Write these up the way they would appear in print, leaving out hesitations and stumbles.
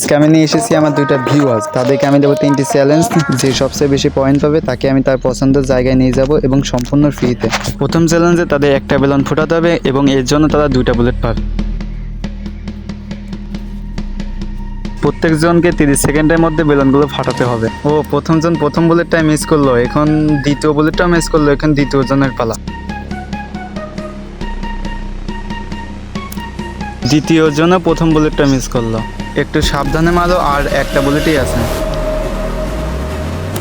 আজকে আমি নিয়ে এসেছি আমার দুইটা ভিউয়ার্স, তাদেরকে আমি দেবো 3টি চ্যালেঞ্জ। যে সবচেয়ে বেশি পয়েন্ট পাবে তাকে আমি তার পছন্দের জায়গায় নিয়ে যাব এবং সম্পূর্ণ ফ্রিতে। প্রথম চ্যালেঞ্জে তাদের একটা বেলুন ফোটাতে হবে এবং এর জন্য তারা 2টা বুলেট পাবে। প্রত্যেকজনকে 30 সেকেন্ডের মধ্যে বেলুনগুলো ফাটাতে হবে। ও প্রথমজন প্রথম বুলেটটাই মিস করলো, এখন দ্বিতীয় বুলেটটাও মিস করলো, এখন দ্বিতীয় জনের পালা। দ্বিতীয় জনও প্রথম বুলেটটা মিস করলো, একটু সাবধানে মারো, আর একটা বুলেটই আছে।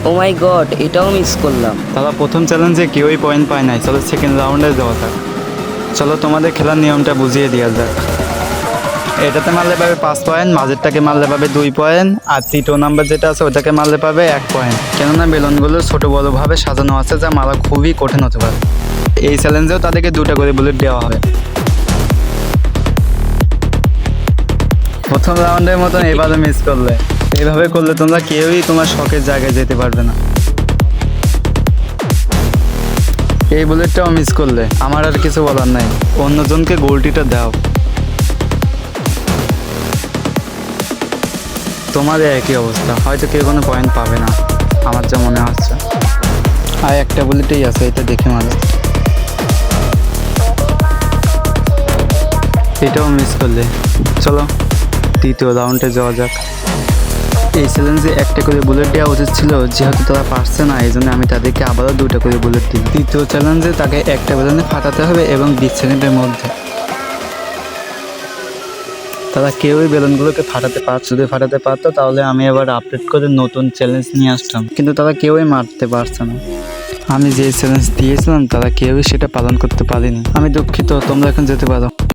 ও মাই গড, এটাও মিস করলাম। তারা প্রথম চ্যালেঞ্জে কেউই পয়েন্ট পায় নাই। চলো সেকেন্ড রাউন্ডে যাওয়া যাক। চলো তোমাদের খেলার নিয়মটা বুঝিয়ে দেওয়া যাক। এটাতে মারলে পাবে 5 পয়েন্ট, মাঝেরটাকে মারলে পাবে 2 পয়েন্ট, আর তৃতীয় নাম্বার যেটা আছে ওটাকে মারলে পাবে 1 পয়েন্ট। কেননা বেলুনগুলো ছোটো বড়োভাবে সাজানো আছে, যা মারা খুবই কঠিন হতে পারে। এই চ্যালেঞ্জেও তাদেরকে 2টা করে বুলেট দেওয়া হবে। প্রথম রাউন্ডের মতন এবারে মিস করলে, এইভাবে করলে তোমরা কেউই তোমার শখের জায়গায় যেতে পারবে না। এই বুলেটটাও মিস করলে, আমার আর কিছু বলার নাই, অন্যজনকে গোলটিটা দাও। তোমার একই অবস্থা, হয়তো কেউ কোনো পয়েন্ট পাবে না, আমার যা মনে হচ্ছে। আর একটা বুলেটেই আছে, এটা দেখে মারো। এটাও মিস করলে। চলো তৃতীয় রাউন্ডে যাওয়া যাক। এই চ্যালেঞ্জে একটা করে বুলেট দেওয়া উচিত ছিল, যেহেতু তারা পারছে না এই জন্য আমি তাদেরকে আবারও 2টা করে বুলেট দিই। তৃতীয় চ্যালেঞ্জে তাকে একটা বেলুনে ফাটাতে হবে এবং 20 সেকেন্ডের মধ্যে। তারা কেউই বেলুনগুলোকে যদি ফাটাতে পারতো তাহলে আমি এবার আপডেট করে নতুন চ্যালেঞ্জ নিয়ে আসতাম, কিন্তু তারা কেউই মারতে পারছে না। আমি যে চ্যালেঞ্জ দিয়েছিলাম তারা কেউই সেটা পালন করতে পারেনি। আমি দুঃখিত, তোমরা এখন যেতে পারো।